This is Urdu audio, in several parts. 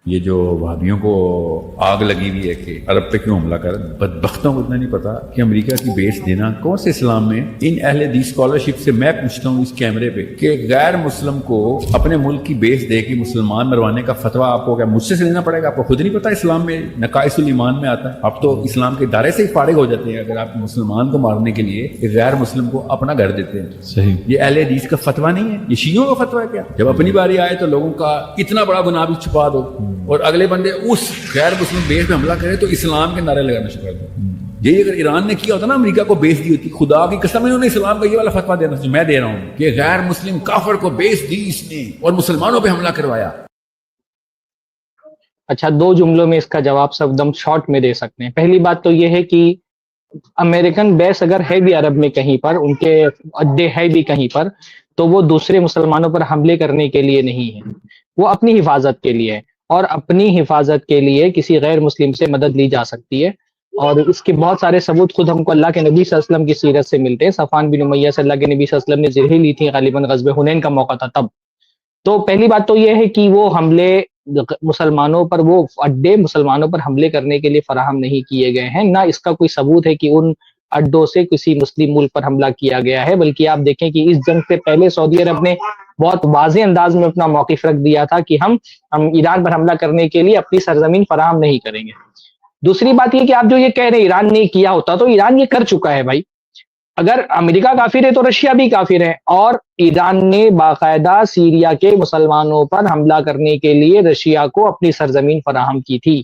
یہ جو وہابیوں کو آگ لگی ہوئی ہے کہ عرب پہ کیوں حملہ کر، بدبختوں کو اتنا نہیں پتا کہ امریکہ کی بیس دینا کون سے اسلام میں. ان اہل حدیث اسکالرشپ سے میں پوچھتا ہوں اس کیمرے پہ کہ غیر مسلم کو اپنے ملک کی بیس دے کے مسلمان مروانے کا فتویٰ آپ کو کیا مجھ سے لینا پڑے گا؟ آپ کو خود نہیں پتا اسلام میں نقائص الایمان میں آتا ہے. آپ تو اسلام کے دائرے سے ہی فارغ ہو جاتے ہیں اگر آپ مسلمان کو مارنے کے لیے ایک غیر مسلم کو اپنا گھر دیتے ہیں. صحیح. یہ اہل حدیث کا فتویٰ نہیں ہے، یہ شیعوں کا فتویٰ ہے. کیا جب اپنی باری آئے تو لوگوں کا اتنا بڑا گناہ بھی چھپا دو اور اگلے بندے اس غیر مسلم بیس پہ حملہ کرے تو اسلام کے نعرے لگانا شروع کر دو. یہی اگر ایران نے کیا ہوتا نا، امریکہ کو بیس دی ہوتی، خدا کی قسم انہوں نے اسلام کا یہ والا فتویٰ دینا جو میں دے رہا ہوں کہ غیر مسلم کافر کو بیس دی اس نے اور مسلمانوں پہ حملہ کروایا. اچھا، 2 جملوں میں اس کا جواب سب دم شارٹ میں دے سکتے ہیں. پہلی بات تو یہ ہے کہ امریکن بیس اگر ہے بھی عرب میں کہیں پر، ان کے اڈے ہے بھی کہیں پر، تو وہ دوسرے مسلمانوں پر حملے کرنے کے لیے نہیں ہے، وہ اپنی حفاظت کے لیے ہے. اور اپنی حفاظت کے لیے کسی غیر مسلم سے مدد لی جا سکتی ہے، اور اس کے بہت سارے ثبوت خود ہم کو اللہ کے نبی صلی اللہ علیہ وسلم کی سیرت سے ملتے ہیں. صفوان بن امیہ سے اللہ کے نبی صلی اللہ علیہ وسلم نے زرہیں لی تھیں، غالباً غزوہ حنین کا موقع تھا تب. تو پہلی بات تو یہ ہے کہ وہ حملے مسلمانوں پر، وہ اڈے مسلمانوں پر حملے کرنے کے لیے فراہم نہیں کیے گئے ہیں. نہ اس کا کوئی ثبوت ہے کہ ان اڈوں سے کسی مسلم ملک پر حملہ کیا گیا ہے، بلکہ آپ دیکھیں کہ اس جنگ سے پہلے سعودی عرب نے بہت واضح انداز میں اپنا موقف رکھ دیا تھا کہ ہم ایران پر حملہ کرنے کے لیے اپنی سرزمین فراہم نہیں کریں گے. دوسری بات یہ کہ آپ جو یہ کہہ رہے ہیں ایران نے کیا ہوتا، تو ایران یہ کر چکا ہے بھائی. اگر امریکہ کافر ہے تو رشیا بھی کافر ہے، اور ایران نے باقاعدہ سیریا کے مسلمانوں پر حملہ کرنے کے لیے رشیا کو اپنی سرزمین فراہم کی تھی.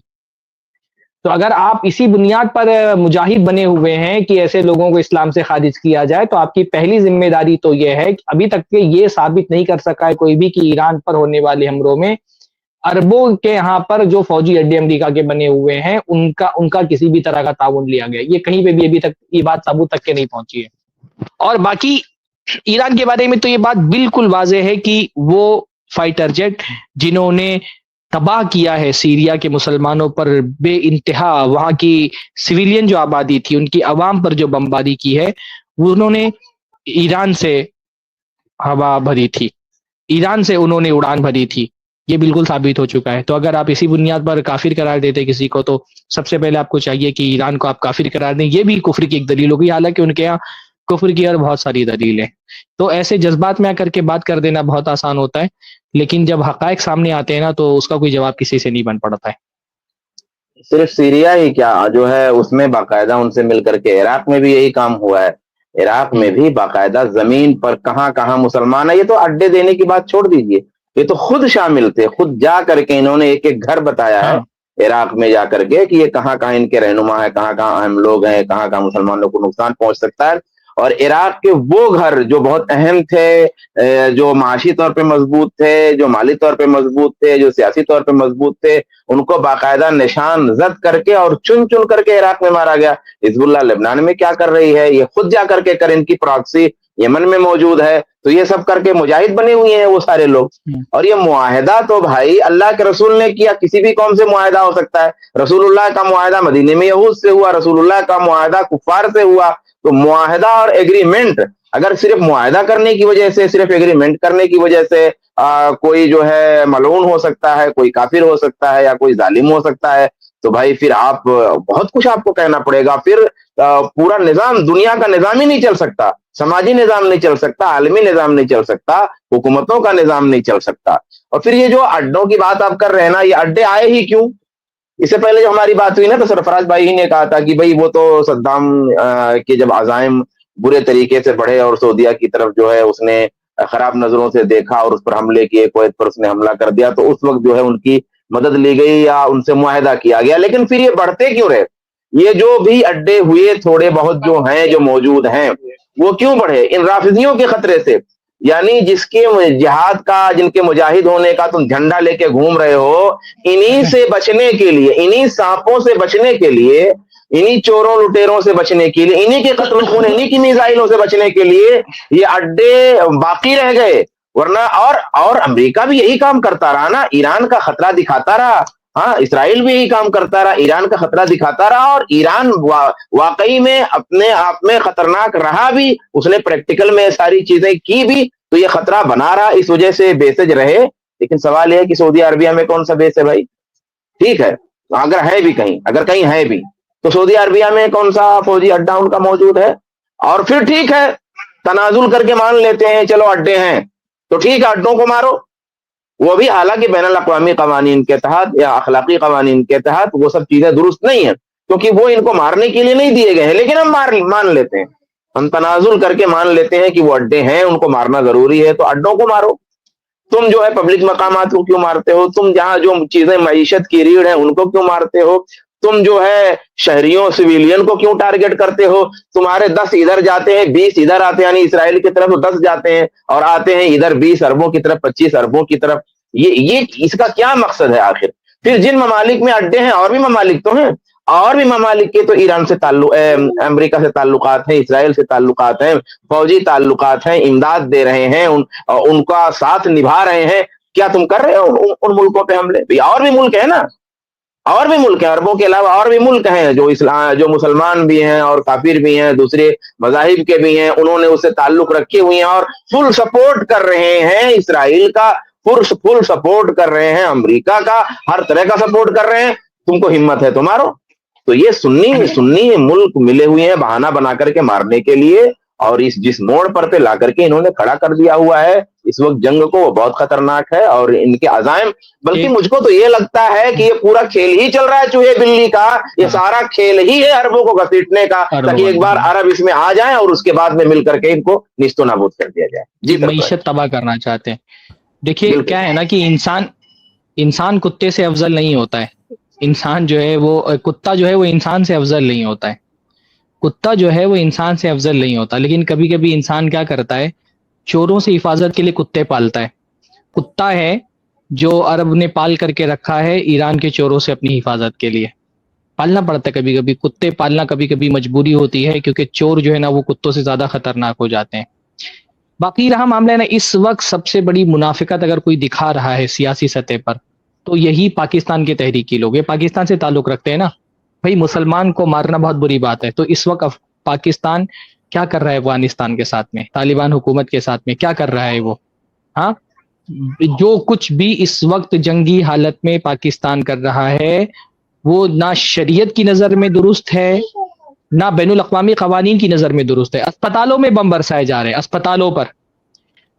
تو اگر آپ اسی بنیاد پر مجاہد بنے ہوئے ہیں کہ ایسے لوگوں کو اسلام سے خارج کیا جائے، تو آپ کی پہلی ذمہ داری تو یہ ہے کہ ابھی تک کہ یہ ثابت نہیں کر سکا ہے کوئی بھی کہ ایران پر ہونے والے حملوں میں عربوں کے یہاں پر جو فوجی اڈے امریکہ کے بنے ہوئے ہیں ان کا کسی بھی طرح کا تعاون لیا گیا. یہ کہیں پہ بھی ابھی تک یہ بات ثبوت تک کے نہیں پہنچی ہے. اور باقی ایران کے بارے میں تو یہ بات بالکل واضح ہے کہ وہ فائٹر جیٹ جنہوں نے تباہ کیا ہے سیریا کے مسلمانوں پر بے انتہا، وہاں کی سویلین جو آبادی تھی ان کی عوام پر جو بمباری کی ہے، انہوں نے ایران سے ہوا بھری تھی، ایران سے انہوں نے اڑان بھری تھی. یہ بالکل ثابت ہو چکا ہے. تو اگر آپ اسی بنیاد پر کافر قرار دیتے کسی کو، تو سب سے پہلے آپ کو چاہیے کہ ایران کو آپ کافر قرار دیں. یہ بھی کفر کی ایک دلیل ہوگی، حالانکہ ان کے یہاں کفر کی اور بہت ساری دلیلیں. تو ایسے جذبات میں آ کر کے بات کر دینا بہت آسان ہوتا ہے، لیکن جب حقائق سامنے آتے ہیں نا تو اس کا کوئی جواب کسی سے نہیں بن پڑتا ہے. صرف سیریا ہی کیا جو ہے، اس میں باقاعدہ ان سے مل کر کے عراق میں بھی یہی کام ہوا ہے. عراق میں بھی باقاعدہ زمین پر کہاں کہاں مسلمان ہیں. یہ تو اڈے دینے کی بات چھوڑ دیجئے، یہ تو خود شامل تھے، خود جا کر کے انہوں نے ایک ایک گھر بتایا ہے عراق میں جا کر کے کہ یہ کہاں کہاں ان کے رہنما ہے، کہاں کہاں اہم لوگ ہیں، کہاں کہاں مسلمانوں کو نقصان پہنچ سکتا ہے. اور عراق کے وہ گھر جو بہت اہم تھے، جو معاشی طور پہ مضبوط تھے، جو مالی طور پہ مضبوط تھے، جو سیاسی طور پہ مضبوط تھے، ان کو باقاعدہ نشان زد کر کے اور چن چن کر کے عراق میں مارا گیا. حزب اللہ لبنان میں کیا کر رہی ہے، یہ خود جا کر کے کر، ان کی پراکسی یمن میں موجود ہے. تو یہ سب کر کے مجاہد بنے ہوئے ہیں وہ سارے لوگ. اور یہ معاہدہ تو بھائی اللہ کے رسول نے کیا، کسی بھی قوم سے معاہدہ ہو سکتا ہے. رسول اللہ کا معاہدہ مدینے میں یہود سے ہوا، رسول اللہ کا معاہدہ کفار سے ہوا. تو معاہدہ اور ایگریمنٹ، اگر صرف معاہدہ کرنے کی وجہ سے، صرف ایگریمنٹ کرنے کی وجہ سے کوئی جو ہے ملعون ہو سکتا ہے، کوئی کافر ہو سکتا ہے یا کوئی ظالم ہو سکتا ہے، تو بھائی پھر آپ بہت کچھ آپ کو کہنا پڑے گا. پھر پورا نظام، دنیا کا نظام ہی نہیں چل سکتا، سماجی نظام نہیں چل سکتا، عالمی نظام نہیں چل سکتا، حکومتوں کا نظام نہیں چل سکتا. اور پھر یہ جو اڈوں کی بات آپ کر رہے ہیں نا، یہ اڈے آئے ہی کیوں؟ اس سے پہلے جو ہماری بات ہوئی نا تو سرفراز بھائی ہی نے کہا تھا کہ بھئی وہ تو صدام کے جب عزائم برے طریقے سے بڑھے اور سعودیہ کی طرف جو ہے اس نے خراب نظروں سے دیکھا اور اس پر حملے کیے، کویت پر اس نے حملہ کر دیا، تو اس وقت جو ہے ان کی مدد لی گئی یا ان سے معاہدہ کیا گیا. لیکن پھر یہ بڑھتے کیوں رہے؟ یہ جو بھی اڈے ہوئے تھوڑے بہت جو ہیں، جو موجود ہیں، وہ کیوں بڑھے؟ ان رافضیوں کے خطرے سے. یعنی جس کے جہاد کا، جن کے مجاہد ہونے کا تم جھنڈا لے کے گھوم رہے ہو، انہی سے بچنے کے لیے، انہی سانپوں سے بچنے کے لیے، انہی چوروں لٹیروں سے بچنے کے لیے، انہی کے قتل خون، انہی کی میزائلوں سے بچنے کے لیے یہ اڈے باقی رہ گئے. ورنہ اور امریکہ بھی یہی کام کرتا رہا نا، ایران کا خطرہ دکھاتا رہا. ہاں، اسرائیل بھی یہی کام کرتا رہا، ایران کا خطرہ دکھاتا رہا، اور ایران واقعی میں اپنے آپ میں خطرناک رہا بھی، اس نے پریکٹیکل میں ساری چیزیں کی بھی، تو یہ خطرہ بنا رہا، اس وجہ سے بیسج رہے. لیکن سوال یہ ہے کہ سعودی عربیہ میں کون سا بیس ہے بھائی؟ ٹھیک ہے, اگر ہے بھی کہیں, اگر کہیں ہے بھی تو سعودی عربیہ میں کون سا فوجی اڈا ان کا موجود ہے؟ اور پھر ٹھیک ہے, تنازل کر کے مان لیتے ہیں چلو اڈے ہیں تو ٹھیک ہے اڈوں کو مارو, وہ بھی حالانکہ بین الاقوامی قوانین کے تحت یا اخلاقی قوانین کے تحت وہ سب چیزیں درست نہیں ہیں, کیونکہ وہ ان کو مارنے کے لیے نہیں دیے گئے ہیں, لیکن ہم مان لیتے ہیں, ہم تنازل کر کے مان لیتے ہیں کہ وہ اڈے ہیں, ان کو مارنا ضروری ہے, تو اڈوں کو مارو. تم جو ہے پبلک مقامات کو کیوں مارتے ہو؟ تم جہاں جو چیزیں معیشت کی ریڑھ ہے ان کو کیوں مارتے ہو؟ تم جو ہے شہریوں سویلین کو کیوں ٹارگٹ کرتے ہو؟ تمہارے 10 ادھر جاتے ہیں 20 ادھر آتے ہیں, یعنی اسرائیل کی طرف 10 جاتے ہیں اور آتے ہیں ادھر 20 اربوں کی طرف 25 اربوں کی طرف. یہ اس کا کیا مقصد ہے آخر؟ پھر جن ممالک میں اڈے ہیں, اور بھی ممالک تو ہیں, اور بھی ممالک کے تو ایران سے تعلق, امریکہ سے تعلقات ہیں, اسرائیل سے تعلقات ہیں, فوجی تعلقات ہیں, امداد دے رہے ہیں, ان کا ساتھ نبھا رہے ہیں. کیا تم کر رہے ہو ان ملکوں پہ حملے؟ اور بھی ملک ہیں نا, اور بھی ملک ہیں, عربوں کے علاوہ اور بھی ملک ہیں جو مسلمان بھی ہیں اور کافر بھی ہیں, دوسرے مذاہب کے بھی ہیں, انہوں نے اس سے تعلق رکھے ہوئے ہیں اور فل سپورٹ کر رہے ہیں اسرائیل کا, فل سپورٹ کر رہے ہیں امریکہ کا, ہر طرح کا سپورٹ کر رہے ہیں. تم کو ہمت ہے تمہارو؟ تو یہ سنی ملک ملے ہوئے ہیں بہانہ بنا کر کے مارنے کے لیے, اور جس موڑ پر پہ لا کر کے انہوں نے کھڑا کر دیا ہوا ہے اس وقت جنگ کو, وہ بہت خطرناک ہے. اور ان کے عزائم, بلکہ مجھ کو تو یہ لگتا ہے کہ یہ پورا کھیل ہی چل رہا ہے چوہے بلی کا, یہ سارا کھیل ہی ہے عربوں کو گھسیٹنے کا, تاکہ ایک بار عرب اس میں آ جائیں اور اس کے بعد میں مل کر کے ان کو نیست و نابود کر دیا جائے. جی معیشت تباہ کرنا چاہتے ہیں. دیکھیے کیا ہے نا کہ انسان کتے سے افضل نہیں ہوتا ہے. انسان جو ہے وہ کتا جو ہے وہ انسان سے افضل نہیں ہوتا ہے, کتا جو ہے وہ انسان سے افضل نہیں ہوتا. لیکن کبھی کبھی انسان کیا کرتا ہے, چوروں سے حفاظت کے لیے کتے پالتا ہے. کتا ہے جو عرب نے پال کر کے رکھا ہے ایران کے چوروں سے اپنی حفاظت کے لیے. پالنا پڑتا ہے کبھی کبھی, کتے پالنا کبھی کبھی مجبوری ہوتی ہے, کیونکہ چور جو ہے نا وہ کتوں سے زیادہ خطرناک ہو جاتے ہیں. باقی رہا معاملہ ہے نا, اس وقت سب سے بڑی منافقت اگر کوئی دکھا رہا ہے سیاسی سطح پر تو یہی پاکستان کے تحریکی لوگ ہیں. پاکستان سے تعلق رکھتے ہیں نا بھائی, مسلمان کو مارنا بہت بری بات ہے. تو اس وقت پاکستان کیا کر رہا ہے افغانستان کے ساتھ میں, طالبان حکومت کے ساتھ میں کیا کر رہا ہے وہ؟ ہاں, جو کچھ بھی اس وقت جنگی حالت میں پاکستان کر رہا ہے وہ نہ شریعت کی نظر میں درست ہے, نہ بین الاقوامی قوانین کی نظر میں درست ہے. اسپتالوں میں بم برسائے جا رہے ہیں, اسپتالوں پر.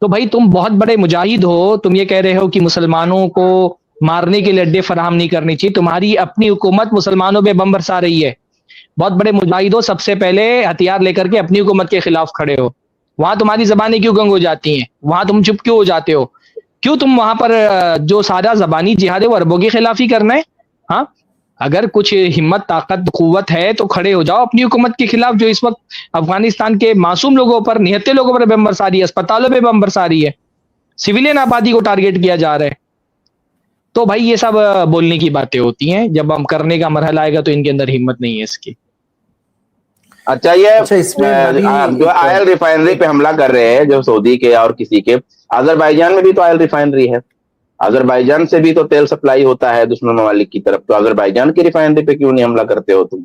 تو بھائی تم بہت بڑے مجاہد ہو, تم یہ کہہ رہے ہو کہ مسلمانوں کو مارنے کے لیے اڈے فراہم نہیں کرنی چاہیے. تمہاری اپنی حکومت مسلمانوں پہ بم برسا رہی ہے. بہت بڑے مجاہد ہو, سب سے پہلے ہتھیار لے کر کے اپنی حکومت کے خلاف کھڑے ہو. وہاں تمہاری زبانیں کیوں گنگ ہو جاتی ہیں؟ وہاں تم چپ کیوں ہو جاتے ہو؟ کیوں تم وہاں پر جو سارا زبانی جہاد ہے وہ عربوں کی خلاف ہی کرنا ہے؟ ہاں, اگر کچھ ہمت طاقت قوت ہے تو کھڑے ہو جاؤ اپنی حکومت کے خلاف, جو اس وقت افغانستان کے معصوم لوگوں پر, نہتے لوگوں پر بم برسا رہی ہے, اسپتالوں پہ بم برسا رہی ہے, سویلین آبادی کو ٹارگٹ کیا جا رہا ہے. تو بھائی یہ سب بولنے کی باتیں ہوتی ہیں, جب ہم کرنے کا مرحلہ آئے گا تو ان کے اندر ہمت نہیں ہے اس کی. اچھا, یہ جو آئل ریفائنری پہ حملہ کر رہے ہیں جو سعودی کے اور کسی کے, آذربائیجان میں بھی تو آئل ریفائنری ہے, آذربائیجان سے بھی تو تیل سپلائی ہوتا ہے دشمن ممالک کی طرف, تو آذربائیجان کی ریفائنری پہ کیوں نہیں حملہ کرتے ہو تم؟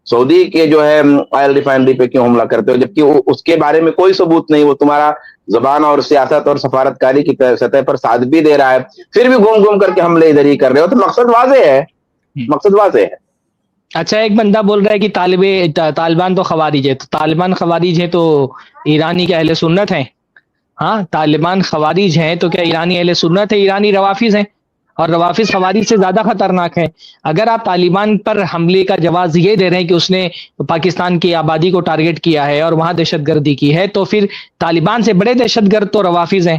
سعودی کے جو ہے آئل ریفائنری پہ کیوں حملہ کرتے ہو, جبکہ اس کے بارے میں کوئی ثبوت نہیں, وہ تمہارا زبان اور سیاست اور سفارتکاری کی سطح پر ساتھ بھی دے رہا ہے, پھر بھی گھوم گھوم کر کے حملے ادھر ہی کر رہے ہو. تو مقصد واضح ہے, مقصد واضح ہے. اچھا, ایک بندہ بول رہا ہے کہ طالبان تو خوارج ہے. تو طالبان خوارج ہے تو ایرانی کے اہل سنت ہیں؟ ہاں, طالبان خوارج ہیں تو کیا ایرانی اہل سنت ہے؟ ایرانی روافظ ہیں, اور روافظ خوارج سے زیادہ خطرناک ہے. اگر آپ طالبان پر حملے کا جواز یہ دے رہے ہیں کہ اس نے پاکستان کی آبادی کو ٹارگٹ کیا ہے اور وہاں دہشت گردی کی ہے, تو پھر طالبان سے بڑے دہشت گرد تو روافظ ہیں.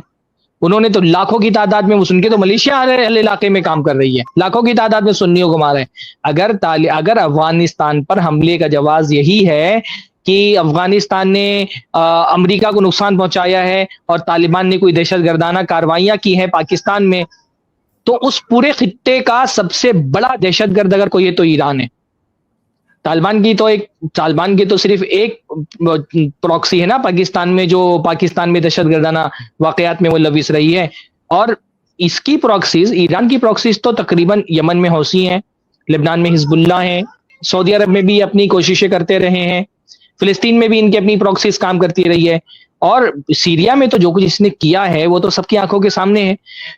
انہوں نے تو لاکھوں کی تعداد میں, ان کے تو ملیشیا اہل علاقے میں کام کر رہی ہے, لاکھوں کی تعداد میں سنیوں کو مارے. اگر افغانستان پر حملے کا جواز یہی ہے کہ افغانستان نے امریکہ کو نقصان پہنچایا ہے اور طالبان نے کوئی دہشت گردانہ کاروائیاں کی ہیں پاکستان میں, تو اس پورے خطے کا سب سے بڑا دہشت گرد اگر کوئی ہے تو ایران ہے. طالبان کی تو صرف ایک پراکسی ہے نا پاکستان میں, جو پاکستان میں دہشت گردانہ واقعات میں ملوث رہی ہے, اور اس کی پراکسیز, ایران کی پراکسیز تو تقریباً یمن میں حوثی ہیں, لبنان میں حزب اللہ ہیں, سعودی عرب میں بھی اپنی کوششیں کرتے رہے ہیں, فلسطین میں بھی ان کی اپنی پراکسیز کام کرتی رہی ہے, اور سیریا میں تو جو کچھ اس نے کیا ہے وہ تو سب کی آنکھوں کے سامنے ہے.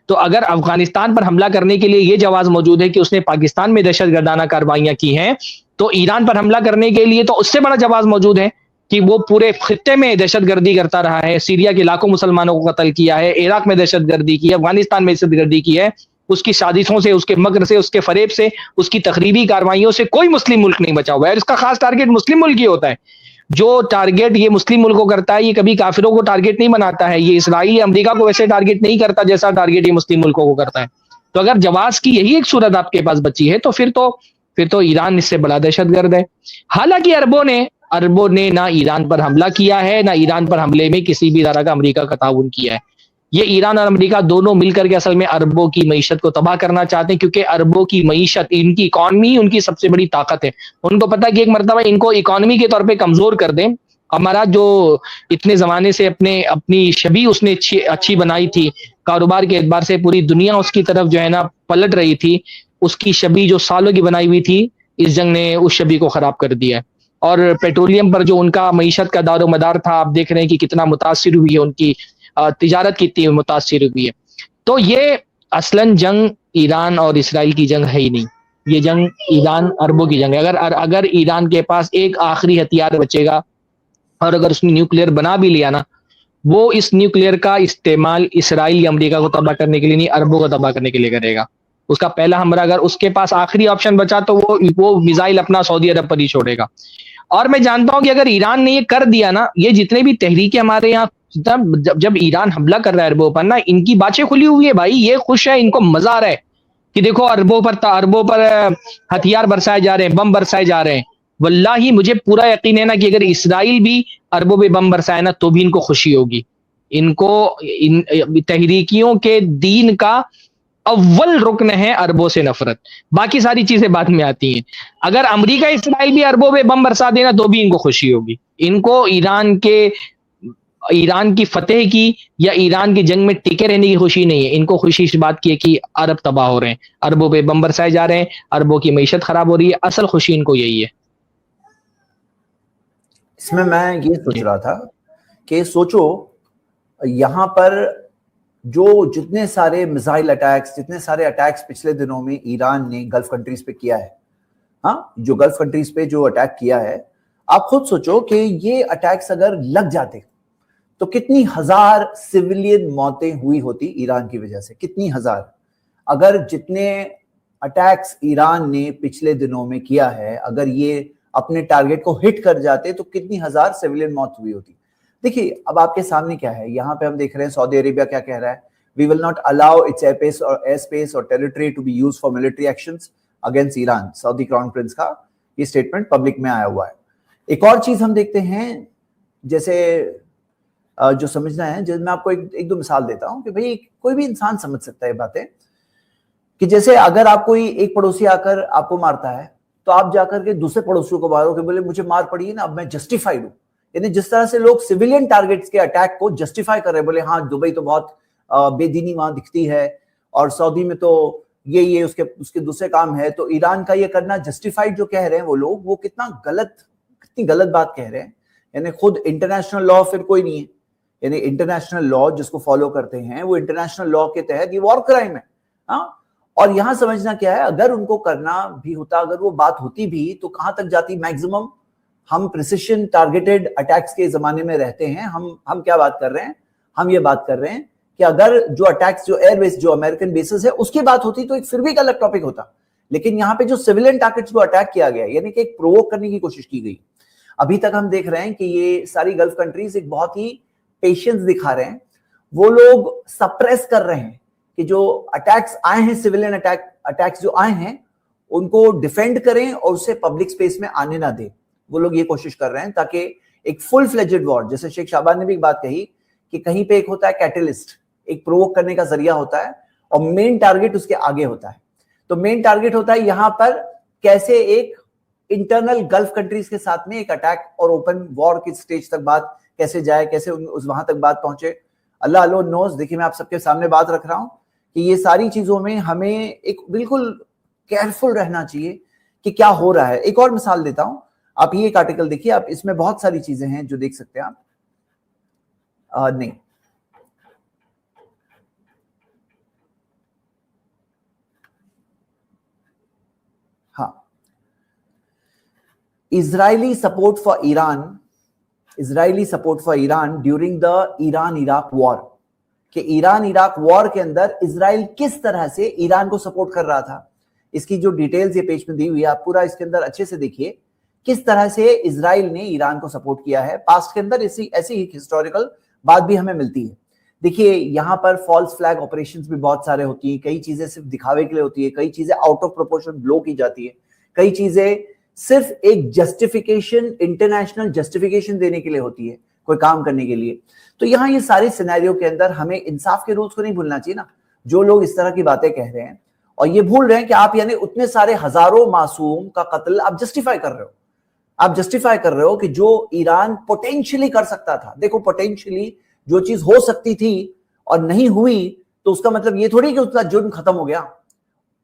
تو اگر افغانستان پر حملہ کرنے کے لیے یہ جواز موجود ہے کہ اس نے پاکستان میں دہشت گردانہ کارروائیاں کی ہیں, تو ایران پر حملہ کرنے کے لیے تو اس سے بڑا جواز موجود ہے کہ وہ پورے خطے میں دہشت گردی کرتا رہا ہے, سیریا کے لاکھوں مسلمانوں کو قتل کیا ہے, عراق میں دہشت گردی کی ہے, افغانستان میں دہشت گردی کی ہے. اس کی سازشوں سے, اس کے مکر سے, اس کے فریب سے, اس کی تخریبی کارروائیوں سے کوئی مسلم ملک نہیں بچا ہوا ہے. اور اس کا خاص ٹارگیٹ مسلم ملک ہی ہوتا ہے. جو ٹارگیٹ یہ مسلم ملک کو کرتا ہے یہ کبھی کافروں کو ٹارگیٹ نہیں بناتا ہے. یہ اسرائیل یا امریکہ کو ویسے ٹارگیٹ نہیں کرتا جیسا ٹارگیٹ یہ مسلم ملکوں کو کرتا ہے. تو اگر جواز کی یہی ایک صورت آپ کے پاس بچی ہے تو پھر تو ایران اس سے بڑا دہشت گرد ہے. حالانکہ عربوں نے نہ ایران پر حملہ کیا ہے, نہ ایران پر حملے میں کسی بھی طرح کا امریکہ کا تعاون کیا ہے. یہ ایران اور امریکہ دونوں مل کر کے اصل میں عربوں کی معیشت کو تباہ کرنا چاہتے ہیں, کیونکہ عربوں کی معیشت, ان کی اکانومی ان کی سب سے بڑی طاقت ہے. ان کو پتا کہ ایک مرتبہ ان کو اکانومی کے طور پہ کمزور کر دیں. ہمارا جو اتنے زمانے سے اپنی شبیہ اس نے اچھی بنائی تھی, کاروبار کے اعتبار سے پوری دنیا اس کی طرف جو ہے نا پلٹ رہی تھی, اس کی شبیہ جو سالوں کی بنائی ہوئی تھی, اس جنگ نے اس شبیہ کو خراب کر دیا ہے. اور پیٹرولیم پر جو ان کا معیشت کا دار و مدار تھا, آپ دیکھ رہے ہیں کہ کتنا متاثر ہوئی ہے, ان کی تجارت کتنی متاثر ہوئی ہے. تو یہ اصلاً جنگ ایران اور اسرائیل کی جنگ ہے ہی نہیں, یہ جنگ ایران عربوں کی جنگ ہے. اگر ایران کے پاس ایک آخری ہتھیار بچے گا اور اگر اس نے نیوکلیئر بنا بھی لیا نا, وہ اس نیوکلیئر کا استعمال اسرائیل یا امریکہ کو تباہ کرنے کے لیے نہیں, عربوں کو تباہ کرنے کے لیے کرے گا. اس کا پہلا حملہ اگر اس کے پاس آخری آپشن بچا تو وہ میزائل اپنا سعودی عرب پر ہی چھوڑے گا. اور میں جانتا ہوں کہ اگر ایران نے یہ کر دیا نا, یہ جتنے بھی تحریکیں ہمارے یہاں جب ایران حملہ کر رہا ہے عربوں پر نا, ان کی باتیں کھلی ہوئی ہے بھائی, یہ خوش ہے, ان کو مزہ آ رہا ہے کہ دیکھو عربوں پر ہتھیار برسائے جا رہے ہیں, بم برسائے جا رہے ہیں. واللہ مجھے پورا یقین ہے نا کہ اگر اسرائیل بھی عربوں پہ بم برسائے نا تو بھی ان کو خوشی ہوگی. ان کو تحریکیوں کے دین کا اول رکن ہے عربوں سے نفرت, باقی ساری چیزیں بعد میں آتی ہیں. اگر امریکہ اسرائیل بھی عربوں پہ بم برسا دینا تو بھی ان کو خوشی ہوگی. ان کو ایران کی فتح کی یا ایران کی جنگ میں ٹکے رہنے کی خوشی نہیں ہے, ان کو خوشی اس بات کی ہے کہ عرب تباہ ہو رہے ہیں, عربوں پہ بم برسائے جا رہے ہیں, عربوں کی معیشت خراب ہو رہی ہے. اصل خوشی ان کو یہی ہے. اس میں یہ سوچ رہا تھا کہ سوچو یہاں پر جو جتنے سارے میزائل اٹیکس, جتنے سارے اٹیکس پچھلے دنوں میں ایران نے گلف کنٹریز پہ کیا ہے, ہاں جو گلف کنٹریز پہ جو اٹیک کیا ہے, آپ خود سوچو کہ یہ اٹیکس اگر لگ جاتے تو کتنی ہزار سویلین موتیں ہوئی ہوتی ایران کی وجہ سے, کتنی ہزار. اگر جتنے اٹیکس ایران نے پچھلے دنوں میں کیا ہے, اگر یہ اپنے ٹارگٹ کو ہٹ کر جاتے تو کتنی ہزار سویلین موت ہوئی ہوتی. دیکھیے اب آپ کے سامنے کیا ہے, یہاں پہ ہم دیکھ رہے ہیں سعودی عربیہ کیا کہہ رہا ہے, we will not allow its airspace or territory to be used for military actions against Iran. Saudi crown prince کا یہ سٹیٹمنٹ پبلک میں آیا ہوا ہے. ایک اور چیز ہم دیکھتے ہیں, جیسے جو سمجھنا ہے, جس میں آپ کو ایک دو مثال دیتا ہوں کہ بھئی کوئی بھی انسان سمجھ سکتا ہے یہ باتیں, کہ جیسے اگر آپ کوئی ایک پڑوسی آ کر آپ کو مارتا ہے تو آپ جا کر کے دوسرے پڑوسیوں کو مارو کہ بولے مجھے مار پڑی ہے نا, اب میں جسٹیفائیڈ ہوں. یعنی جس طرح سے لوگ سویلین ٹارگٹس کے اٹیک کو جسٹیفائی کر رہے ہیں, بولے ہاں دبئی تو بہت بے دینی وہاں دکھتی ہے, اور سعودی میں تو یہ اس کے دوسرے کام ہے, تو ایران کا یہ کرنا جسٹیفائیڈ جو کہہ رہے ہیں وہ لوگ, وہ کتنی غلط بات کہہ رہے ہیں. یعنی خود انٹرنیشنل لا پھر کوئی نہیں ہے, یعنی انٹرنیشنل لا جس کو فالو کرتے ہیں وہ انٹرنیشنل لا کے تحت یہ وار کرائم ہے. ہاں, اور یہاں سمجھنا کیا ہے, اگر ان کو کرنا بھی ہوتا, اگر وہ بات ہوتی بھی تو کہاں تک جاتی میکسیمم. ہم پریسیشن ٹارگیٹڈ اٹیکس کے زمانے میں رہتے ہیں. ہم کیا بات کر رہے ہیں, ہم یہ بات کر رہے ہیں کہ اگر جو اٹیکس جو ایئر بیس جو امریکن بیسز ہے اس کی بات ہوتی تو ایک پھر بھی ایک الگ ٹاپک ہوتا. لیکن یہاں پہ جو سیویلین ٹارگیٹس کو اٹیک کیا گیا, یعنی کہ ایک پرووک کرنے کی کوشش کی گئی. ابھی تک ہم دیکھ رہے ہیں کہ یہ ساری گلف کنٹریز ایک بہت ہی پیشنس دکھا رہے ہیں. وہ لوگ سپریس کر رہے ہیں کہ جو اٹیکس آئے ہیں, سیویلین اٹیکس جو آئے ہیں, ان کو ڈیفینڈ کریں اور اسے پبلک سپیس میں آنے نہ دیں. وہ لوگ یہ کوشش کر رہے ہیں تاکہ ایک فل فلیجڈ وار, جیسے شیخ شعبان نے بھی ایک بات کہی کہ کہیں پہ ایک ہوتا ہے کیٹلسٹ, ایک پرووک کرنے کا ذریعہ ہوتا ہے, اور مین ٹارگٹ اس کے آگے ہوتا ہے. تو مین ٹارگٹ ہوتا ہے یہاں پر کیسے ایک انٹرنل گلف کنٹریز کے ساتھ میں ایک اٹیک اور اوپن وار کی سٹیج تک بات کیسے جائے, کیسے وہاں تک بات پہنچے. اللہ الون نوز. دیکھیے میں آپ سب کے سامنے بات رکھ رہا ہوں کہ یہ ساری چیزوں میں ہمیں ایک بالکل کیئرفل رہنا چاہیے کہ کیا ہو رہا ہے. ایک اور مثال دیتا ہوں, آپ یہ ایک آرٹیکل دیکھیے, آپ اس میں بہت ساری چیزیں ہیں جو دیکھ سکتے ہیں آپ. نہیں, ہاں, Israeli support for Iran during the Iran-Iraq war, کہ ایران عراق وار کے اندر اسرائیل کس طرح سے ایران کو سپورٹ کر رہا تھا. اس کی جو ڈیٹیلز یہ پیج میں دی ہوئی ہے, آپ پورا اس کے اندر اچھے سے دیکھیے کس طرح سے اسرائیل نے ایران کو سپورٹ کیا ہے. پاسٹ کے اندر ایسی ہی ہسٹوریکل بات بھی ہمیں ملتی ہے. دیکھیے یہاں پر فالس فلیگ آپریشنز بھی بہت سارے ہوتی ہیں, کئی چیزیں صرف دکھاوے کے لیے ہوتی ہے, کئی چیزیں آؤٹ آف پروپورشن بلو کی جاتی ہے, کئی چیزیں صرف ایک جسٹیفیکیشن, انٹرنیشنل جسٹیفیکیشن دینے کے لیے ہوتی ہے, کوئی کام کرنے کے لیے. تو یہاں یہ ساری سینیریو کے اندر ہمیں انصاف کے رولز کو نہیں بھولنا چاہیے نا. جو لوگ اس طرح کی باتیں کہہ رہے ہیں اور یہ بھول رہے ہیں کہ آپ یعنی اتنے سارے ہزاروں معصوم کا قتل آپ جسٹیفائی کر رہے ہو. آپ جسٹیفائی کر رہے ہو کہ جو ایران پوٹینشلی کر سکتا تھا. دیکھو پوٹینشلی جو چیز ہو سکتی تھی اور نہیں ہوئی تو اس کا مطلب یہ تھوڑی کہ اس کا جرم ختم ہو گیا.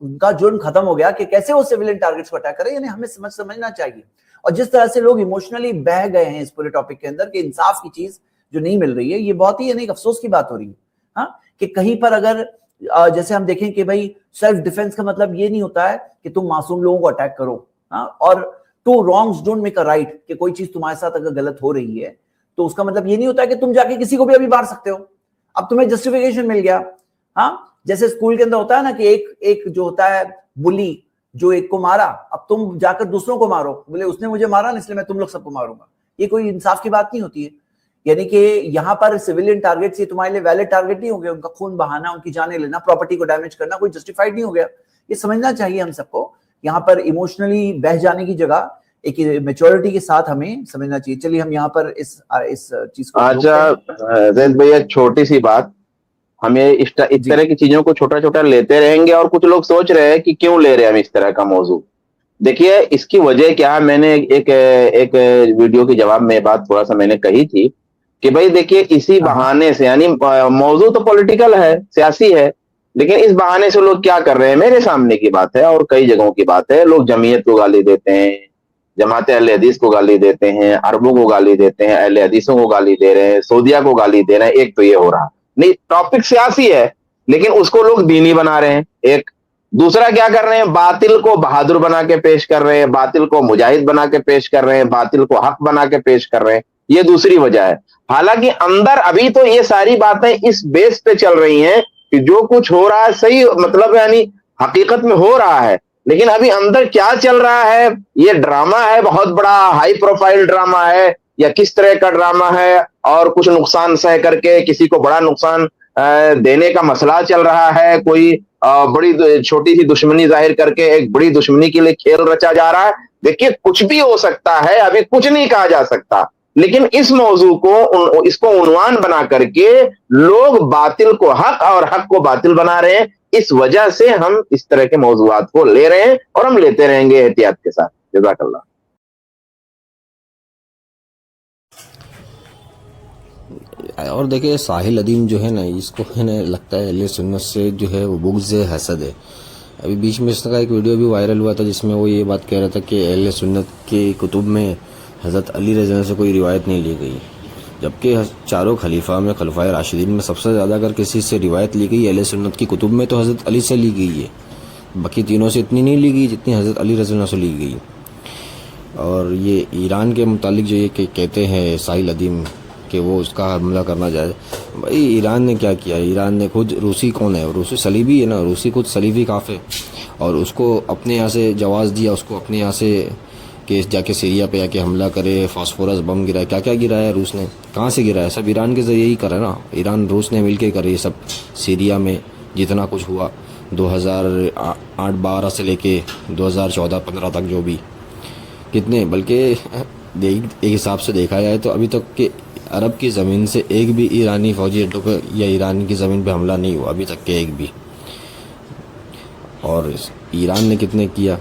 ان کا جرم ختم ہو گیا کہ کیسے وہ سیویلین ٹارگٹس کو اٹیک کرے. یعنی ہمیں سمجھنا چاہیے. اور جس طرح سے لوگ ایموشنلی بہہ گئے ہیں اس پورے ٹاپک کے اندر کہ انصاف کی چیز جو نہیں مل رہی ہے, یہ بہت ہی یعنی ایک افسوس کی بات ہو رہی ہے. ہاں, کہ کہیں پر اگر جیسے ہم دیکھیں کہ بھائی سیلف ڈیفense کا مطلب یہ نہیں ہوتا ہے کہ تم معصوم لوگوں کو اٹیک کرو. ہاں, اور two wrongs don't make a right, کہ کوئی چیز تمہارے ساتھ اگر غلط ہو رہی ہے تو اس کا مطلب یہ نہیں ہوتا ہے کہ تم جا کے کسی کو بھی ابھی مار سکتے ہو. اب تمہیں جسٹیفیکیشن مل گیا. ہاں, جیسے اسکول کے اندر ہوتا ہے نا کہ ایک جو ہوتا ہے بلی جو ایک کو مارا, اب تم جا کر دوسروں کو مارو, بولے اس نے مجھے مارا نا اس لیے میں تم لوگ سب کو ماروں گا. یہ کوئی انصاف کی بات نہیں ہوتی ہے. یعنی کہ یہاں پر سیویلین ٹارگٹس یہ تمہارے لیے ویلڈ ٹارگٹ نہیں ہو گیا. ان کا خون بہانا, ان کی جانیں لینا, پراپرٹی کو ڈیمیج کرنا کوئی جسٹیفائڈ نہیں ہو گیا. یہ سمجھنا چاہیے ہم سب کو. یہاں پر ایموشنلی بہ جانے کی جگہ ایک میچورٹی کے ساتھ ہمیں سمجھنا چاہیے. چلیے ہم یہاں پر اس چیز کو. اچھا زید بھائی, ایک چھوٹی سی بات, ہمیں اس طرح کی چیزوں کو چھوٹا چھوٹا لیتے رہیں گے, اور کچھ لوگ سوچ رہے ہیں کہ کیوں لے رہے ہیں ہم اس طرح کا موضوع. دیکھیے اس کی وجہ کیا, میں نے ایک ویڈیو کے جواب میں بات تھوڑا سا میں نے کہی تھی کہ بھائی دیکھیے اسی بہانے سے, یعنی موضوع تو پولیٹیکل ہے, سیاسی ہے, لیکن اس بہانے سے لوگ کیا کر رہے ہیں, میرے سامنے کی بات ہے اور کئی جگہوں کی بات ہے, لوگ جمعیت کو گالی دیتے ہیں, جماعت اہل حدیث کو گالی دیتے ہیں, عربوں کو گالی دیتے ہیں, اہل حدیثوں کو گالی دے رہے ہیں, سعودیہ کو گالی دے رہے ہیں. ایک تو یہ ہو رہا نہیں, ٹاپک سیاسی ہے لیکن اس کو لوگ دینی بنا رہے ہیں. ایک دوسرا کیا کر رہے ہیں, باطل کو بہادر بنا کے پیش کر رہے ہیں, باطل کو مجاہد بنا کے پیش کر رہے ہیں, باطل کو حق بنا کے پیش کر رہے ہیں. یہ دوسری وجہ ہے. حالانکہ اندر ابھی تو یہ ساری باتیں اس بیس پہ چل رہی ہیں کہ جو کچھ ہو رہا ہے صحیح, مطلب یعنی حقیقت میں ہو رہا ہے, لیکن ابھی اندر کیا چل رہا ہے, یہ ڈرامہ ہے, بہت بڑا ہائی پروفائل ڈرامہ ہے یا کس طرح کا ڈرامہ ہے, اور کچھ نقصان سہ کر کے کسی کو بڑا نقصان دینے کا مسئلہ چل رہا ہے, کوئی بڑی چھوٹی سی دشمنی ظاہر کر کے ایک بڑی دشمنی کے لیے کھیل رچا جا رہا ہے. دیکھیے کچھ بھی ہو سکتا ہے, ابھی کچھ نہیں کہا جا سکتا, لیکن اس موضوع کو اس کو عنوان بنا کر کے لوگ باطل کو حق اور حق کو باطل بنا رہے ہیں. اس وجہ سے ہم اس طرح کے موضوعات کو لے رہے ہیں اور ہم لیتے رہیں گے احتیاط کے ساتھ. جزاک اللہ. اور دیکھیں ساحل ادیم جو ہے نا, اس کو ہے نا لگتا ہے اہل سنت سے جو ہے وہ بغض حسد ہے. ابھی بیچ میں اس کا ایک ویڈیو بھی وائرل ہوا تھا جس میں وہ یہ بات کہہ رہا تھا کہ اہل سنت کے کتب میں حضرت علی رضی اللہ عنہ سے کوئی روایت نہیں لی گئی, جبکہ چاروں خلیفہ میں, خلفائے راشدین میں سب سے زیادہ اگر کسی سے روایت لی گئی اہل سنت کی کتب میں تو حضرت علی سے لی گئی ہے. باقی تینوں سے اتنی نہیں لی گئی جتنی حضرت علی رضی اللہ عنہ سے لی گئی. اور یہ ایران کے متعلق جو یہ کہتے ہیں ساحل ادیم کہ وہ اس کا حملہ کرنا جائے, بھائی ایران نے کیا کیا؟ ایران نے خود, روسی کون ہے, روسی صلیبی ہے نا, روسی خود صلیبی کافر, اور اس کو اپنے یہاں سے جواز دیا, اس کو اپنے یہاں سے کہ جا کے سیریا پہ آ کے حملہ کرے, فاسفورس بم گرائے, کیا کیا گرایا ہے روس نے, کہاں سے گرایا؟ سب ایران کے ذریعے ہی کرا نا, ایران روس نے مل کے کرے یہ سب. سیریا میں جتنا کچھ ہوا 2008-12 سے لے کے 2014-15 تک جو بھی کتنے, بلکہ ایک حساب سے دیکھا جائے تو ابھی تک کہ عرب کی زمین سے ایک بھی ایرانی فوجی اڈوں پہ یا ایران کی زمین پہ حملہ نہیں ہوا ابھی تک کے ایک بھی. اور ایران نے کتنے کیا,